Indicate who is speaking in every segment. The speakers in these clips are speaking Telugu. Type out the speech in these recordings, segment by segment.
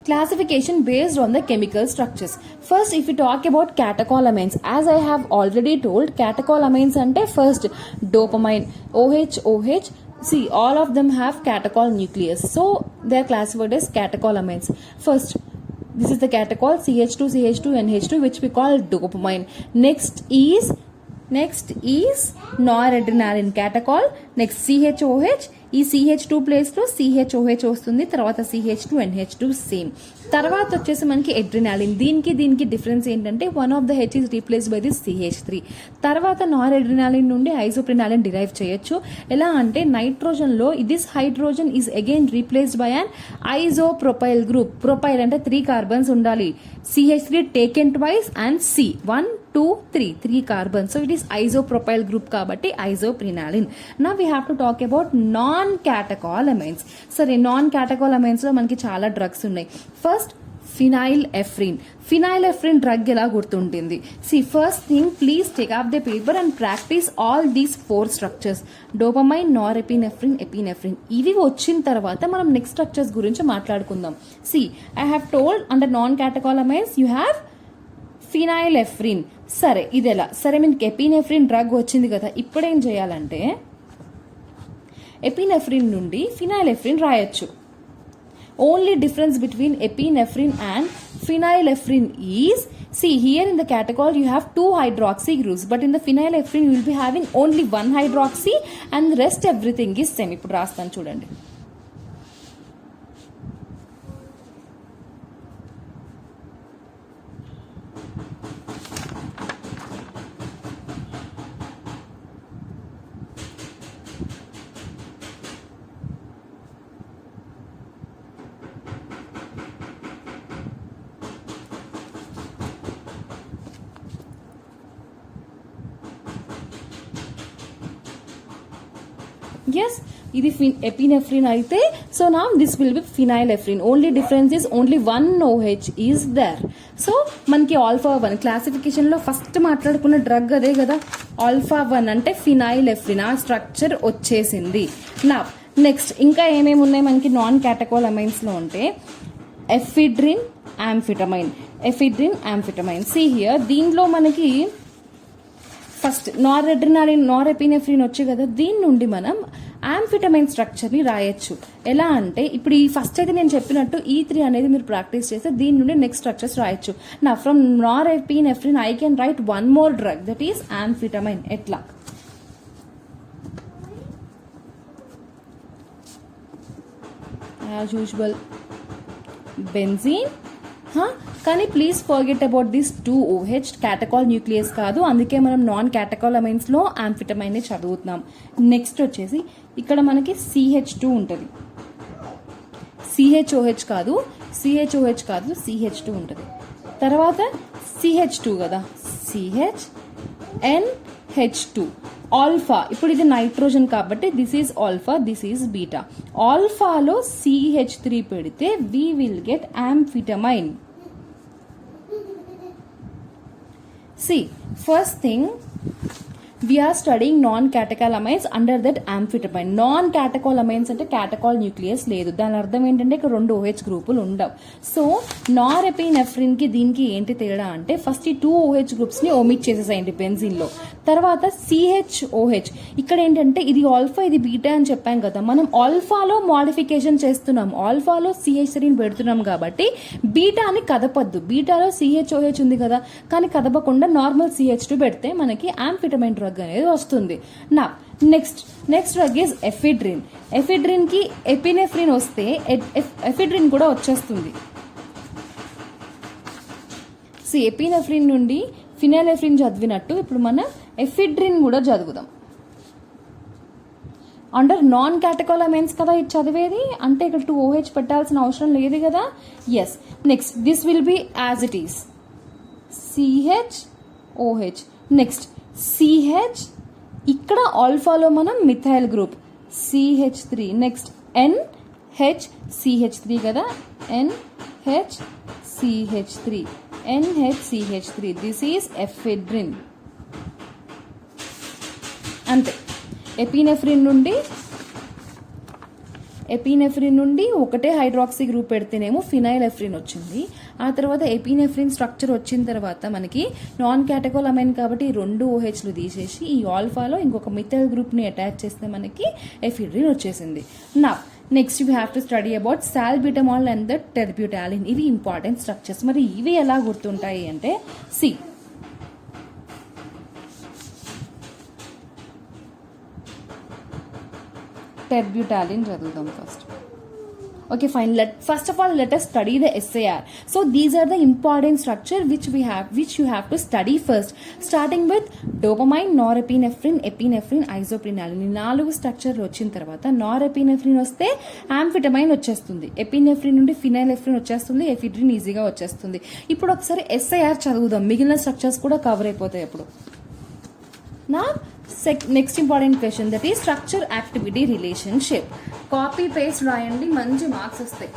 Speaker 1: Classification based on the chemical structures. First, if we talk about catecholamines, as I have already told, catecholamines ante first dopamine, OH. See, all of them have catechol nucleus, so they are classified as catecholamines. First, this is the catechol CH2 NH2, which we call dopamine. Next is noradrenaline catechol. Next CHOH. ఈ CH2 ప్లేస్లో CHOH వస్తుంది, తర్వాత CH2 NH2 సేమ్. తర్వాత వచ్చేసి మనకి ఎడ్రినాలిన్. దీనికి డిఫరెన్స్ ఏంటంటే one of the H is replaced by this CH3. తర్వాత నార్ ఎడ్రినాలిన్ నుండి ఐసోప్రినాలిన్ డిరైవ్ చేయొచ్చు. ఎలా అంటే నైట్రోజన్లో this hydrogen is again replaced by an isopropyl group. Propyl అంటే 3 కార్బన్స్ ఉండాలి. CH3 taken twice and C 1 2 3 carbons. So it is isopropyl group కాబట్టి ఐసోప్రినాలిన్. నా we have to talk about non catecholamines. సరే, నాన్ క్యాటకోలమైన్స్ లో మనకి చాలా డ్రగ్స్ ఉన్నాయి. ఫస్ట్ ఫినైల్ ఎఫ్రిన్ డ్రగ్ ఎలా గుర్తుంటుంది? See, first thing, please take up the paper and practise all these 4 structures: dopamine, norepinephrine, epinephrine. ఇవి వచ్చిన తర్వాత మనం నెక్స్ట్ స్ట్రక్చర్స్ గురించి మాట్లాడుకుందాం. See, I have told under non catecholamines you have phenylephrine. సరే, ఇది ఎలా? సరే, మీకు ఎపినెఫ్రిన్ డ్రగ్ వచ్చింది కదా, ఇప్పుడు ఏం చేయాలంటే ఎపినెఫ్రిన్ నుండి ఫినైల్ ఎఫ్రిన్ రాయొచ్చు. Only difference between epinephrine and phenylephrine is, see here in the catechol you have 2 hydroxy groups, but in the phenylephrine you will be having only 1 hydroxy and the rest everything is same. ఇప్పుడు రాస్తాను చూడండి. Yes, ఇది ఎపినెఫ్రిన్ అయితే, సో నా this will be phenylephrine. Only difference is only 1 OH is there. So మనకి ఆల్ఫా 1 క్లాసిఫికేషన్ లో ఫస్ట్ మాట్లాడుకున్న డ్రగ్ అదే కదా, ఆల్ఫా 1 అంటే ఫినైలెఫ్రిన్. ఆ స్ట్రక్చర్ వచ్చేసింది. నా నెక్స్ట్ ఇంకా ఏమేమి ఉన్నాయి మనకి నాన్ క్యాటకోలమైన్స్ లో అంటే ఎఫిడ్రిన్, యాంఫిటమైన్. సి హియర్, దీనిలో మనకి ఫస్ట్ నారెపినెఫ్రిన్ వచ్చి కదా, దీని నుండి మనం యాంఫిటమైన్ స్ట్రక్చర్ ని రాయొచ్చు. ఎలా అంటే ఇప్పుడు ఈ ఫస్ట్ అయితే నేను చెప్పినట్టు E3 అనేది మీరు ప్రాక్టీస్ చేస్తే దీని నుండి నెక్స్ట్ స్ట్రక్చర్స్ రాయొచ్చు. నా from norepinephrine I can write one more drug, that is amphetamine. ఎట్లా? As usual benzene. కానీ please forget about this 2OH, catechol nucleus కాదు, అందుకే మనం నాన్ క్యాటకాలమైన్స్ లో యాంఫిటమైన్ చదువుతున్నాం. నెక్స్ట్ వచ్చేసి ఇక్కడ మనకి CH2 ఉంటుంది. CHOH కాదు, CH2 ఉంటుంది. తర్వాత CH2 కదా, CHNH2. ఆల్ఫా, ఇప్పుడు ఇది నైట్రోజన్ కాబట్టి this is alpha, this is beta. ఆల్ఫాలో CH3 పెడితే we will get amphetamine. See, first thing, we are studying non-catecholamines under that amphetamine. Non-catecholamines అంటే catechol nucleus లేదు. దాని అర్థం ఏంటంటే ఇక్కడ 2 OH గ్రూపులు ఉండవు. సో నారెపినెఫ్రిన్ కి దీనికి ఏంటి తేడా అంటే ఫస్ట్ ఈ 2 OH గ్రూప్స్ ని ఓమిట్ చేసేసాయండి బెంజిన్ లో. తర్వాత CHOH, ఇక్కడ ఏంటంటే ఇది ఆల్ఫా ఇది బీటా అని చెప్పాం కదా, మనం ఆల్ఫాలో మోడిఫికేషన్ చేస్తున్నాం, ఆల్ఫాలో CH3 పెడుతున్నాం కాబట్టి బీటాని కదపద్దు. బీటాలో CHOH ఉంది కదా, కానీ కదపకుండా నార్మల్ CH2 పెడితే మనకి యాంఫిటమైన్ డ్రగ్ అనేది వస్తుంది. నా నెక్స్ట్ డ్రగ్ ఈజ్ ఎఫిడ్రిన్ కి ఎపినెఫ్రిన్ వస్తే ఎఫిడ్రిన్ కూడా వచ్చేస్తుంది. ఎపినెఫ్రిన్ నుండి ఫినైలెఫ్రిన్ చదివినట్టు ఇప్పుడు మనం ఎఫిడ్రిన్ కూడా చదువుదాం. అండర్ నాన్ క్యాటకోలమైన్స్ కదా ఇది చదివేది, అంటే ఇక్కడ 2 OH పెట్టాల్సిన అవసరం లేదు కదా. Yes, next this will be as it is CHOH. Next CH, ఇక్కడ ఆల్ఫాలో మనం methyl group CH3. Next NHCH3 కదా, NHCH3. This is ephedrine. అంతే, ఎపినెఫ్రిన్ నుండి ఎపినెఫ్రిన్ నుండి ఒకటే హైడ్రాక్సీ గ్రూప్ పెడితేనేమో ఫినైల్ ఎఫ్రిన్ వచ్చింది. ఆ తర్వాత ఎపినెఫ్రిన్ స్ట్రక్చర్ వచ్చిన తర్వాత మనకి నాన్ క్యాటకోలమైన్ కాబట్టి 2 OHలు తీసేసి ఈ ఆల్ఫాలో ఇంకొక మిథైల్ గ్రూప్ని అటాచ్ చేస్తే మనకి ఎఫిడ్రిన్ వచ్చేసింది. నా next you have to study about salbutamol and the terbutaline. ఇవి ఇంపార్టెంట్ స్ట్రక్చర్స్. మరి ఇవి ఎలా గుర్తుంటాయి అంటే సి టెర్బ్యూటాలిన్ చదువుదాం first. Okay, fine. First of all, let us study the SAR. So these are the important structure which you have to study first. Starting with dopamine, norepinephrine, epinephrine, isoprenalin. ఈ 4 స్ట్రక్చర్లు వచ్చిన తర్వాత నారెపినెఫ్రిన్ వస్తే ఆంఫిటమైన్ వచ్చేస్తుంది, ఎపినెఫ్రిన్ నుండి ఫినైలెఫ్రిన్ వచ్చేస్తుంది, ఎఫిడ్రిన్ ఈజీగా వచ్చేస్తుంది. ఇప్పుడు ఒకసారి SAR చదువుదాం, మిగిలిన స్ట్రక్చర్స్ కూడా కవర్ అయిపోతాయి అప్పుడు. నా next important question that is structure activity relationship. Copy paste రాయండి, మంచి మార్క్స్ వస్తాయి.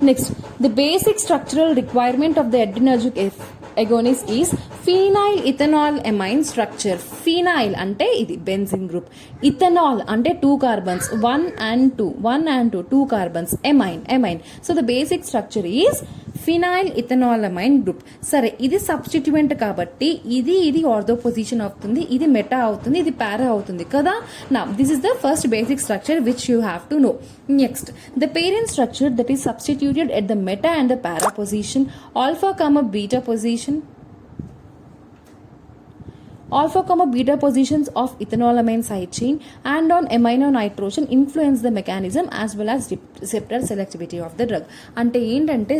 Speaker 1: Next the basic structural requirement of the adrenergic agonist is phenyl ethanol amine structure. Phenyl అంటే ఇది బెంజిన్ గ్రూప్, ఇథనాల్ అంటే 2 carbons, 1 and 2 2 carbons, amine. So the basic structure is phenyl ethanol amine group. సరే, ఇది సబ్స్టిట్యూయెంట్ కాబట్టి ఇది ఆర్థో పొజిషన్ అవుతుంది, ఇది మెటా అవుతుంది, ఇది పారా అవుతుంది కదా. నా this is the first basic structure which you have to know. Next the parent structure that is substituted at the meta and the para position, alpha comma beta position. Alpha comma beta positions of ethanolamine side chain and on amino nitrogen influence the mechanism as well as receptor selectivity of the drug. అంటే ఏంటంటే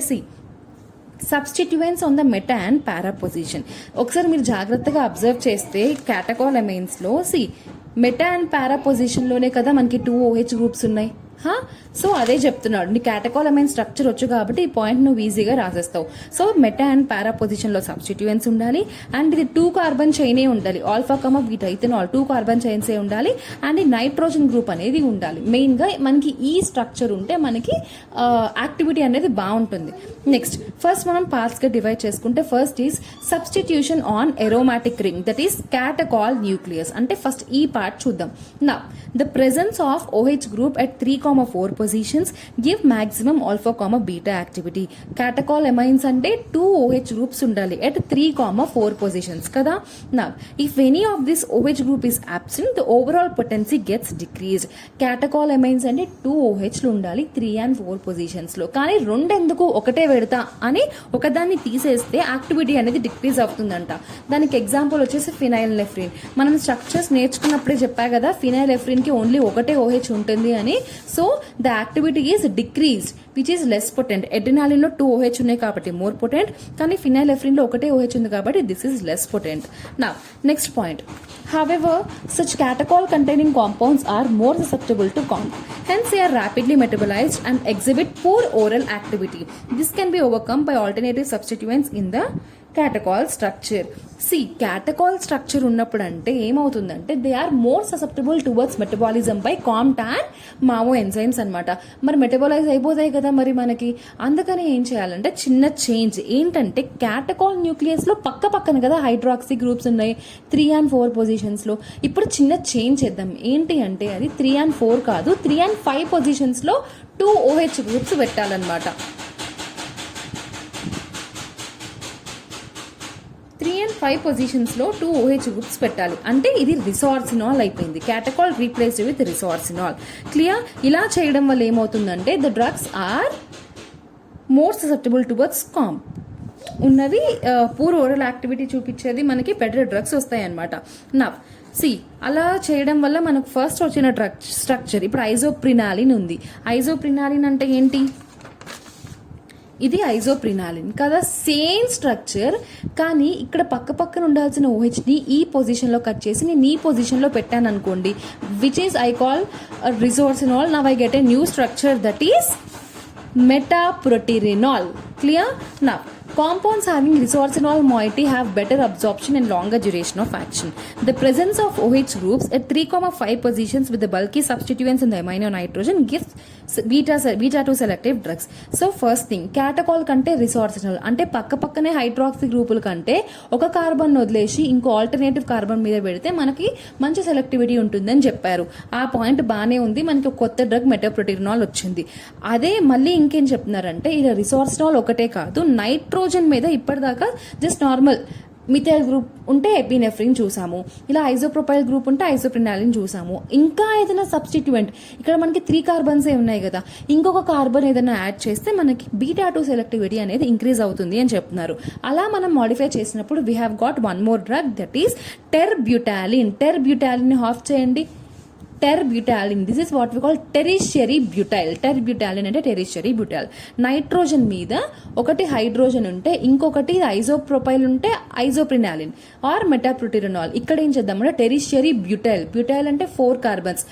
Speaker 1: substituents on the meta and para position. ఒకసారి మీరు జాగ్రత్తగా అబ్జర్వ్ చేస్తే క్యాటకోలమైన్స్లో మెటా అండ్ పారా పొజిషన్లోనే కదా మనకి 2 OH గ్రూప్స్ ఉన్నాయి. సో అదే చెప్తున్నాడు, నీ క్యాటకోలమైన్ స్ట్రక్చర్ వచ్చు కాబట్టి ఈ పాయింట్ నువ్వు ఈజీగా రాసేస్తావు. సో మెటా అండ్ పారా పొజిషన్లో సబ్స్టిట్యూయెంట్స్ ఉండాలి అండ్ ఇది 2 కార్బన్ చైనే ఉండాలి. Alpha comma beta ethanol 2 carbon చైన్సే ఉండాలి అండ్ ఈ నైట్రోజన్ గ్రూప్ అనేది ఉండాలి. మెయిన్గా మనకి ఈ స్ట్రక్చర్ ఉంటే మనకి యాక్టివిటీ అనేది బాగుంటుంది. నెక్స్ట్ ఫస్ట్ మనం పార్ట్స్గా డివైడ్ చేసుకుంటే first is substitution on aromatic ring that is catechol nucleus. అంటే ఫస్ట్ ఈ పార్ట్ చూద్దాం. నా the presence of OH group at 3,4 positions give maximum alpha comma beta activity. Catechol amines అంటే 2 OH groups ఉండాలి at 3,4 positions కదా. Now if any of this OH group is absent the overall potency gets decreased. Catechol amines అంటే 2 OH లు ఉండాలి 3 and 4 positions లో, కానీ రెండెందుకు ఒకటే పెడతా అని ఒకదాన్ని తీసేస్తే యాక్టివిటీ అనేది డిక్రీజ్ అవుతుందంట. దానికి ఎగ్జాంపుల్ వచ్చేసి ఫినైల్ నెఫ్రిన్. మనం స్ట్రక్చర్స్ నేర్చుకున్నప్పుడే చెప్పా కదా ఫినైల్ నెఫ్రిన్ కి ఓన్లీ ఒకటే OH ఉంటుంది అని. So the activity is decreased which is less potent. Adrenaline లో 2 OH ఉన్నాయి కాబట్టి మోర్ పొటెంట్, కానీ ఫినైలెఫ్రిన్ లో ఒకటే OH ఉంది కాబట్టి దిస్ ఈజ్ లెస్ పొటెంట్. నా next point, however such catechol containing compounds are more susceptible to COMT, hence they are rapidly metabolized and exhibit poor oral activity. This can be overcome by alternative substituents in the catechol structure. catechol structure ఉన్నప్పుడు అంటే ఏమవుతుందంటే they are more susceptible towards metabolism by COMT and MAO enzymes అనమాట. మరి మెటబాలైజ్ అయిపోతాయి కదా మరి మనకి, అందుకని ఏం చేయాలంటే చిన్న చేంజ్ ఏంటంటే క్యాటకాల్ న్యూక్లియస్ లో పక్కన కదా హైడ్రాక్సీ గ్రూప్స్ ఉన్నాయి 3 and 4 పొజిషన్స్ లో. ఇప్పుడు చిన్న చేంజ్ చేద్దాం. ఏంటి అంటే అది 3 and 4 కాదు 3 and 5 పొజిషన్స్ లో 2 OH గ్రూప్స్ పెట్టాలన్నమాట. 3 and 5 పొజిషన్స్ లో 2 OH గ్రూప్స్ పెట్టాలి. అంటే ఇది రిసార్సినాల్ అయిపోయింది. Catechol replaced with resorcinol. Clear? ఇలా చేయడం వల్ల ఏమవుతుందంటే the drugs are more susceptible towards COMT. ఉన్నవి పూర్ ఓరల్ యాక్టివిటీ చూపించేది మనకి బెటర్ డ్రగ్స్ వస్తాయి అనమాట. నా అలా చేయడం వల్ల మనకు ఫస్ట్ వచ్చిన డ్రగ్ స్ట్రక్చర్ ఇప్పుడు ఐజోప్రినాలిన్ ఉంది. ఐజోప్రినాలిన్ అంటే ఏంటి? ఇది ఐజోప్రినాలిన్ కదా, సేమ్ స్ట్రక్చర్, కానీ ఇక్కడ పక్కన ఉండాల్సిన OHని ఈ పొజిషన్లో కట్ చేసి నేను ఈ పొజిషన్లో పెట్టాను అనుకోండి, which is I call resorcinol. Now I get a new structure that is metaproterenol. Clear? Now compounds having resorcinol moiety have better absorption and longer duration of action. The presence of OH groups at 3,5 positions with the bulky substituents in the amino nitrogen gives beta two selective drugs. So first thing catechol కంటే రిసార్సినల్ అంటే పక్కనే హైడ్రాక్సీ గ్రూపుల కంటే ఒక కార్బన్ వదిలేసి ఇంకో ఆల్టర్నేటివ్ కార్బన్ మీద పెడితే మనకి మంచి సెలెక్టివిటీ ఉంటుందని చెప్పారు. ఆ పాయింట్ బాగానే ఉంది. మనకి కొత్త డ్రగ్ మెటోప్రోటిరినాల్ వచ్చింది. అదే మళ్ళీ ఇంకేం చెప్తున్నారంటే ఇలా రిసార్సినాల్ ఒకటే కాదు, నైట్రోజన్ మీద ఇప్పటిదాకా జస్ట్ నార్మల్ మిథైల్ గ్రూప్ ఉంటే ఎపినెఫ్రిన్ చూసాము, ఇలా ఐసోప్రొపైల్ గ్రూప్ ఉంటే ఐసోప్రినాలిన్ చూసాము. ఇంకా ఏదైనా సబ్స్టిట్యూయెంట్ ఇక్కడ మనకి 3 కార్బన్సే ఉన్నాయి కదా, ఇంకొక కార్బన్ ఏదైనా యాడ్ చేస్తే మనకి బీటా టూ సెలెక్టివిటీ అనేది ఇంక్రీజ్ అవుతుంది అని చెప్తున్నారు. అలా మనం మాడిఫై చేసినప్పుడు we have got one more drug, that is terbutaline. Terbutaline off చేయండి. Terbutaline, this is what we call tertiary butyl. Terbutaline అంటే టెరిషియరీ బ్యూటైల్. నైట్రోజన్ మీద ఒకటి హైడ్రోజన్ ఉంటే ఇంకొకటి ఐసోప్రొపైల్ ఉంటే ఐసోప్రినాలిన్ ఆర్ మెటాప్రోటిరినాల్. ఇక్కడ ఏం చేద్దామంటే టెరిషియరీ బ్యూటైల్. బ్యూటైల్ అంటే 4 కార్బన్స్,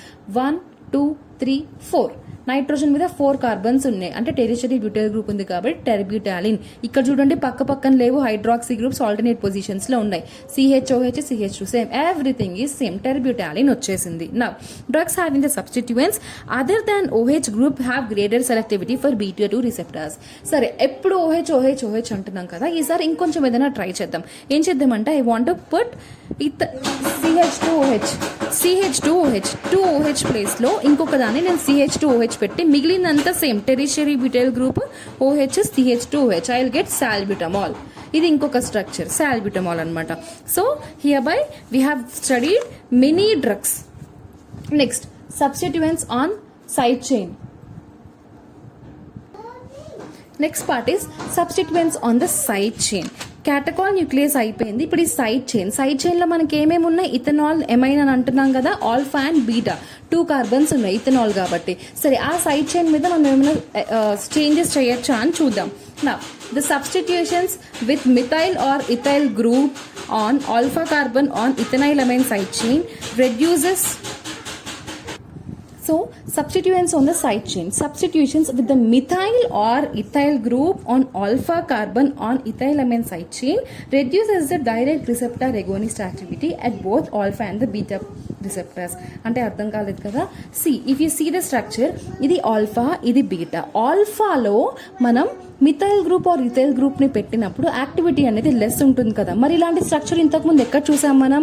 Speaker 1: 1 2 3 4. నైట్రోజన్ మీద 4 కార్బన్స్ ఉన్నాయి అంటే టెరిషియరీ బ్యూటైల్ గ్రూప్ ఉంది కాబట్టి టెర్బ్యూటాలిన్. ఇక్కడ చూడండి పక్కన లేవు, హైడ్రాక్సీ గ్రూప్స్ ఆల్టర్నేట్ పొజిషన్స్ లో ఉన్నాయి. CHOH CH2 same, everything is same. Terbutaline వచ్చేసింది. Now drugs having the substituents other than OH group have greater selectivity for beta two receptors. సరే ఎప్పుడు OH అంటున్నాం కదా, ఈసారి ఇంకొంచెం ఏదైనా ట్రై చేద్దాం. ఏం చేద్దామంటే I want to put CH2OH 2OH place లో ఇంకొక దాన్ని నేను CH2OH పెట్టి మిగిలినంత same tertiary butyl group OH CH2OH I will get salbutamol. ఇది ఇంకొక స్ట్రక్చర్ సాల్బ్యూటమాల్ అన్నమాట. So here by we have studied many drugs. Next substituents on side chain. Next part is substituents on the side chain. Catechol nucleus అయిపోయింది. ఇప్పుడు ఈ సైడ్ చైన్ లో మనకి ఏమేమి ఉన్నాయి, ఇథనాల్ ఎమైన్ అని అంటున్నాం కదా, ఆల్ఫా అండ్ బీటా 2 కార్బన్స్ ఉన్నాయి ఇథనాల్ కాబట్టి. సరే ఆ సైడ్ చైన్ మీద మనం ఏమైనా చేంజెస్ చేయొచ్చా అని చూద్దాం. Now the substitutions with methyl or ethyl group on alpha carbon on ethanylamine side chain reduces. So substituents on the side chain, substitutions with the methyl or ethyl group on alpha carbon on ethylamine side chain reduces the direct receptor agonist activity at both alpha and the beta receptors. అంటే అర్థం కాలేదు కదా. if you see the structure, ఇది ఆల్ఫా ఇది బీటా. ఆల్ఫాలో మనం methyl group or ethyl group ని పెట్టినప్పుడు యాక్టివిటీ అనేది లెస్ ఉంటుంది కదా. మరి ఇలాంటి స్ట్రక్చర్ ఇంతకుముందు ఎక్కడ చూసాం మనం?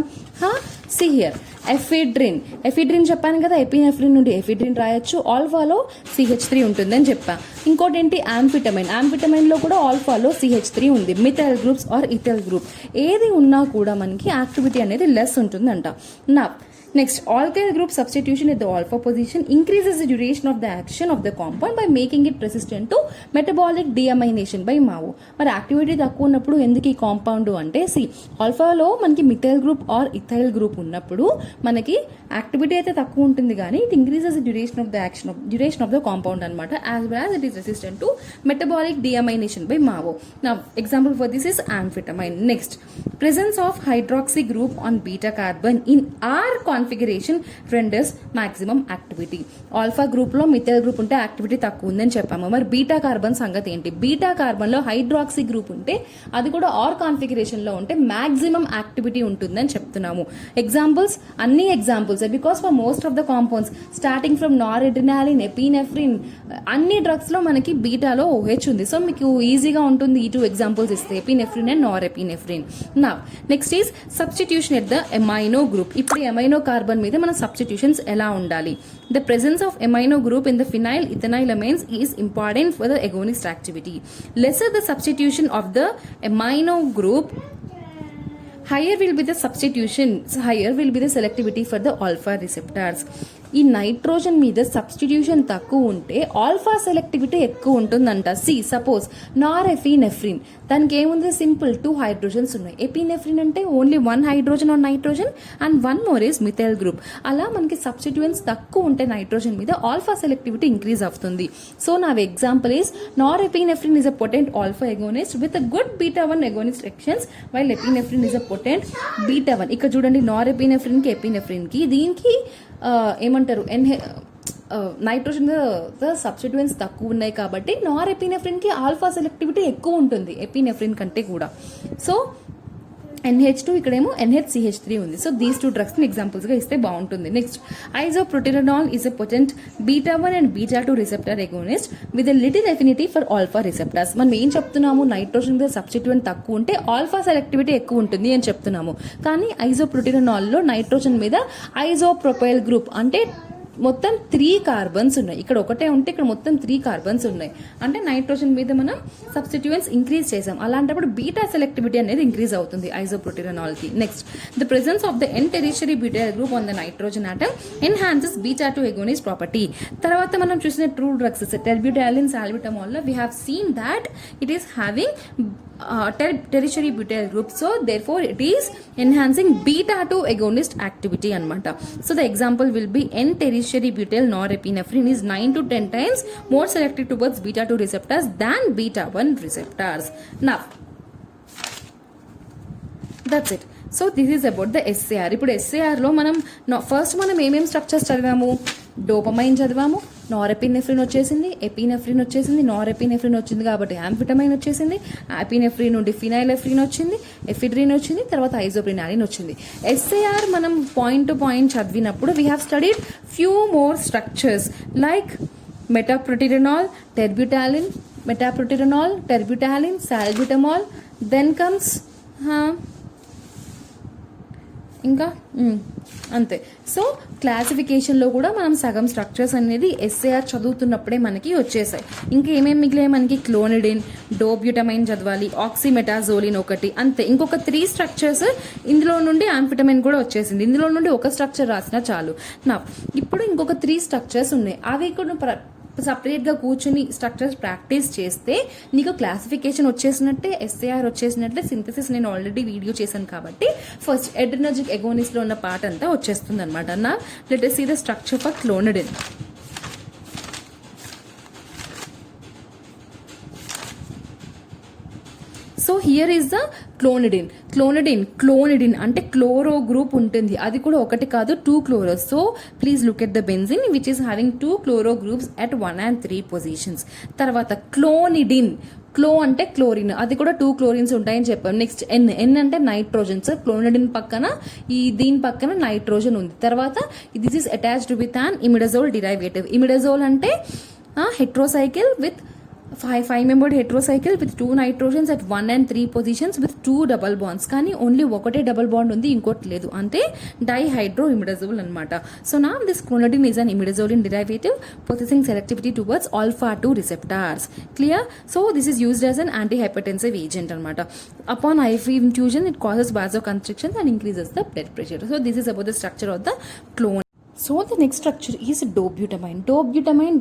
Speaker 1: సి హియర్ ఎఫిడ్రిన్ చెప్పాను కదా, ఎపినెఫ్రిన్ నుండి ఎఫిడ్రిన్ రాయొచ్చు. ఆల్ఫాలో CH3 ఉంటుంది అని చెప్పా. ఇంకోటి ఏంటి, యాంఫిటమైన్ లో కూడా ఆల్ఫాలో CH3 ఉంది. Methyl groups or ethyl group ఏది ఉన్నా కూడా మనకి యాక్టివిటీ అనేది లెస్ ఉంటుందంట. నా next alkyl group substitution at the alpha position increases the duration of the action of the compound by making it resistant to metabolic deamination by MAO. మరి యాక్టివిటీ తక్కువ ఉన్నప్పుడు ఎందుకు ఈ కాంపౌండ్ అంటే ఆల్ఫాలో మనకి methyl group or ethyl group ఉన్నప్పుడు మనకి యాక్టివిటీ అయితే తక్కువ ఉంటుంది కానీ it increases the duration of the compound అనమాట, as well as it is resistant to metabolic deamination by MAO. నా example for this is amphetamine. Next presence of hydroxy group on beta carbon in R configuration renders maximum activity. Alpha group లో మిథైల్ గ్రూప్ ఉంటే యాక్టివిటీ తక్కువ ఉందని చెప్పాము. మరి బీటా కార్బన్ సంగతి ఏంటి? బీటా కార్బన్ లో హైడ్రాక్సీ గ్రూప్ ఉంటే అది కూడా ఆర్ కాన్ఫిగరేషన్ లో ఉంటే మాక్సిమం యాక్టివిటీ ఉంటుందని చెప్తున్నాము. ఎగ్జాంపుల్స్ అన్ని examples because for most of the compounds starting from noradrenaline, epinephrine అన్ని డ్రగ్స్ లో మనకి బీటాలో OH ఉంది. సో మీకు ఈజీగా ఉంటుంది ఈ 2 ఎగ్జాంపుల్స్ ఇస్తే, ఎపినెఫ్రిన్ అండ్ నార్ ఎపినెఫ్రిన్. నా next is substitution at the amino group. ఇప్పుడు ఎమైనో కార్బన్ మీద మన సబ్స్టిట్యూషన్స్ ఎలా ఉండాలి? The presence of amino group in the phenyl ethanylamines is important for the agonist activity. Lesser the substitution of the amino group, higher will be the selectivity for the alpha receptors. ఈ నైట్రోజన్ మీద సబ్స్టిట్యూషన్ తక్కువ ఉంటే ఆల్ఫా సెలెక్టివిటీ ఎక్కువ ఉంటుందంట. సపోజ్ నార్ ఎపినెఫ్రిన్, దానికి ఏముంది, సింపుల్ 2 హైడ్రోజన్స్ ఉన్నాయి. ఎపినెఫ్రిన్ అంటే only 1 hydrogen on nitrogen and 1 more is methyl group. అలా మనకి సబ్స్టిట్యూయెంట్స్ తక్కువ ఉంటే నైట్రోజన్ మీద ఆల్ఫా సెలెక్టివిటీ ఇంక్రీజ్ అవుతుంది. సో నా example is Nar epinephrine is a potent alpha agonist with a good beta 1 agonist actions while epinephrine is a potent beta 1. ఇక్కడ చూడండి నార్ ఎపినెఫ్రిన్ కి ఎపినెఫ్రిన్ కి దీనికి ఏమంటారు నైట్రోజన్ సబ్స్టిట్యూయెంట్స్ తక్కువ ఉన్నాయి కాబట్టి నార్ ఎపినెఫ్రిన్ కి ఆల్ఫా సెలెక్టివిటీ ఎక్కువ ఉంటుంది ఎపినెఫ్రిన్ కంటే కూడా. సో NH2 ఇక్కడేమో NHCH3 ఉంది. సో దీస్ టూ డ్రగ్స్ ని ఎగ్జాంపుల్స్ గా ఇస్తే బాగుంటుంది. Next isoproterenol is a potent beta 1 and beta 2 receptor agonist with a little affinity for alpha receptors. మనం ఏం చెప్తున్నాము, నైట్రోజన్ మీద సబ్స్టిట్యూయెంట్ తక్కువ ఉంటే ఆల్ఫా సెలెక్టివిటీ ఎక్కువ ఉంటుంది అని చెప్తున్నాము. కానీ ఐజోప్రోటిరనాల్ లో నైట్రోజన్ మీద ఐజోప్రొపైల్ గ్రూప్ అంటే మొత్తం 3 కార్బన్స్ ఉన్నాయి. ఇక్కడ ఒకటే ఉంటే ఇక్కడ మొత్తం 3 కార్బన్స్ ఉన్నాయి. అంటే నైట్రోజన్ మీద మనం సబ్స్టిట్యూయెంట్స్ ఇంక్రీజ్ చేసాం. అలాంటప్పుడు బీటా సెలెక్టివిటీ అనేది ఇంక్రీజ్ అవుతుంది ఐజోప్రోటిరనాల్ కి. Next the presence of the N tertiary butyl group on the nitrogen atom enhances beta 2 agonist property. తర్వాత మనం చూసిన ట్రూ డ్రగ్స్ టెర్బ్యూటాలిన్, సాల్బిటమాల్ లో we have seen that it is having tertiary butyl group, so therefore it is enhancing beta 2 agonist activity anamata. So the example will be n tertiary butyl norepinephrine is 9 to 10 times more selective towards beta 2 receptors than beta 1 receptors. Now that's it. So this is about the SAR. ఇప్పుడు SARలో మనం ఫస్ట్ మనం ఏమేమి స్ట్రక్చర్స్ చదివాము, డోపమైన్ చదివాము, నారెపినెఫ్రిన్ వచ్చేసింది, ఎపినెఫ్రిన్ వచ్చేసింది, నారెపినెఫ్రిన్ వచ్చింది కాబట్టి యాంఫిటమైన్ వచ్చేసింది, ఎపినెఫ్రిన్ నుండి ఫినైలెఫ్రిన్ వచ్చింది, ఎఫిడ్రిన్ వచ్చింది, తర్వాత ఐజోప్రినాలిన్ వచ్చింది. SAR మనం పాయింట్ టు పాయింట్ చదివినప్పుడు we have studied few more structures like metaproterenol, terbutaline, metaproterenol, terbutaline, salbutamol, then comes ఇంకా అంతే. సో క్లాసిఫికేషన్లో కూడా మనం సగం స్ట్రక్చర్స్ అనేది SAR చదువుతున్నప్పుడే మనకి వచ్చేసాయి. ఇంకా ఏమేమి మిగిలాయి మనకి, క్లోనిడిన్, డోబ్యూటమైన్ చదవాలి, ఆక్సిమెటాజోలిన్ ఒకటి, అంతే. ఇంకొక 3 స్ట్రక్చర్స్, ఇందులో నుండి ఆంఫిటమైన్ కూడా వచ్చేసింది. ఇందులో నుండి ఒక స్ట్రక్చర్ రాసినా చాలు. నా ఇప్పుడు ఇంకొక 3 స్ట్రక్చర్స్ ఉన్నాయి. అవి కూడా సపరేట్గా కూర్చుని స్ట్రక్చర్స్ ప్రాక్టీస్ చేస్తే నీకు క్లాసిఫికేషన్ వచ్చేసినట్టే, SAR వచ్చేసినట్టే. సింథసిస్ నేను ఆల్రెడీ వీడియో చేశాను కాబట్టి ఫస్ట్ ఎడ్రినర్జిక్ ఎగోనిస్ట్లో ఉన్న పార్ట్ అంతా వచ్చేస్తుంది అనమాట. నా let us see the structure for clonidine. So here is the clonidine అంటే క్లోరో గ్రూప్ ఉంటుంది. అది కూడా ఒకటి కాదు, 2 chloros. So please look at the benzene which is having 2 chloro groups at 1 and 3 positions. తర్వాత క్లోనిడిన్, క్లో అంటే క్లోరిన్, అది కూడా 2 క్లోరిన్స్ ఉంటాయని చెప్పాను. నెక్స్ట్ ఎన్ అంటే నైట్రోజన్. సో క్లోనిడిన్ పక్కన దీని పక్కన నైట్రోజన్ ఉంది. తర్వాత this is attached with an imidazole derivative. Imidazole అంటే heterocycle with 5 membered heterocycle with 2 nitrogens at 1 and 3 positions with 2 double bonds. కానీ ఓన్లీ ఒకటే డబుల్ బాండ్ ఉంది, ఇంకోటి లేదు, అంతే. డైహైడ్రో ఇమిడజోల్ అనమాట. సో నా this clonidine is an imidazoline derivative possessing selectivity towards alpha 2 receptors. Clear? So this is used as an antihypertensive agent అనమాట. Upon IV infusion it causes vasoconstriction and increases the blood pressure. So this is about the structure of the clone. So the next structure is dobutamine. Dopamine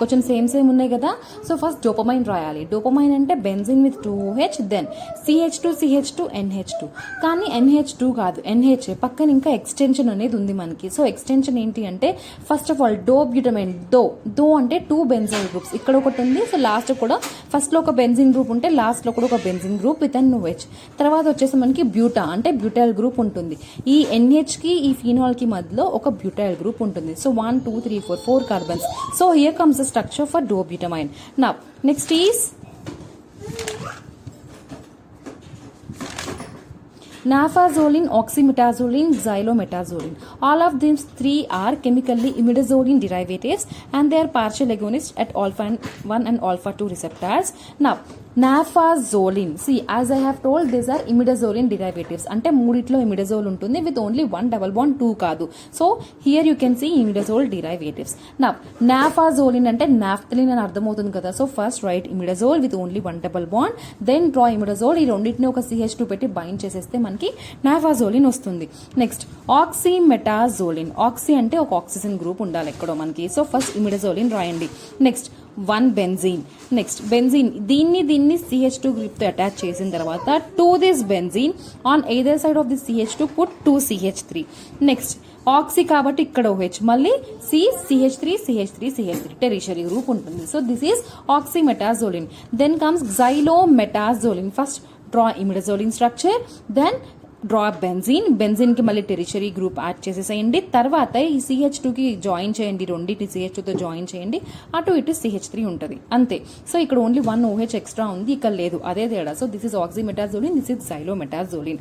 Speaker 1: కొంచెం సేమ్ ఉన్నాయి కదా. సో ఫస్ట్ డోపమైన్ రాయాలి. డోపమైన్ అంటే benzene with 2OH, then CH2 NH2. కానీ NH2 కాదు, NH పక్కన ఇంకా ఎక్స్టెన్షన్ అనేది ఉంది మనకి. సో ఎక్స్టెన్షన్ ఏంటి అంటే ఫస్ట్ ఆఫ్ ఆల్ డోబ్యూటమైన్, దో అంటే 2 బెంజైల్ గ్రూప్స్ ఇక్కడ ఒకటి ఉంది. సో లాస్ట్ కూడా ఫస్ట్లో ఒక బెంజిన్ గ్రూప్ ఉంటే లాస్ట్లో కూడా ఒక benzene group with an OH. తర్వాత వచ్చేసి మనకి బ్యూటా అంటే బ్యూటైల్ గ్రూప్ ఉంటుంది. ఈ NH కి ఈ ఫినాల్ కి మధ్యలో ఒక బ్యూటైల్ group ఉంటుంది. So 1 2 3 4 carbons. So here comes the structure for dobutamine. Now next is naphthalene, oxymetazoline, xylometazoline. All of these 3 are chemically imidazoline derivatives and they are partial agonists at alpha 1 and alpha 2 receptors. Now naphazoline, see as I have told these are imidazoline derivatives. అంటే మూడిట్లో ఇమిడజోల్ ఉంటుంది విత్ ఓన్లీ 1 డబల్ బాండ్, 2 కాదు. So here you can see imidazole derivatives. Naphazoline అంటే నాఫ్థలిన్ అని అర్థమవుతుంది కదా. So first write imidazole with only 1 double bond, then draw imidazole. ఈ రెండింటిని ఒక CH2 పెట్టి బైండ్ చేసేస్తే మనకి నాఫాజోలిన్ వస్తుంది. నెక్స్ట్ ఆక్సిమెటాజోలిన్. ఆక్సి అంటే ఒక ఆక్సిజన్ గ్రూప్ ఉండాలి ఎక్కడో మనకి. సో ఫస్ట్ ఇమిడజోలిన్ రాయండి. Next 1 benzene. నెక్స్ట్ బెంజీన్ దీన్ని CH2 గ్రూప్ తో అటాచ్ చేసిన తర్వాత to this benzene on either side of this CH2 put 2 CH3. Next oxy కాబట్టి ఇక్కడ OH, మళ్ళీ CH3 టెరిషరీ గ్రూప్ ఉంటుంది. So this is oxymetazoline. Then comes xylometazoline. First draw imidazoline structure, then draw benzene కి మళ్ళీ టెరిషరీ గ్రూప్ యాడ్ చేసేసేయండి. తర్వాత ఈ CH2 కి జాయిన్ చేయండి, రెండింటి CH2 తో జాయిన్ చేయండి. అటు ఇటు CH3 ఉంటుంది, అంతే. సో ఇక్కడ ఓన్లీ 1 OH ఎక్స్ట్రా ఉంది, ఇక్కడ లేదు, అదే తేడా. So this is oxymetazoline, this is xylometazoline.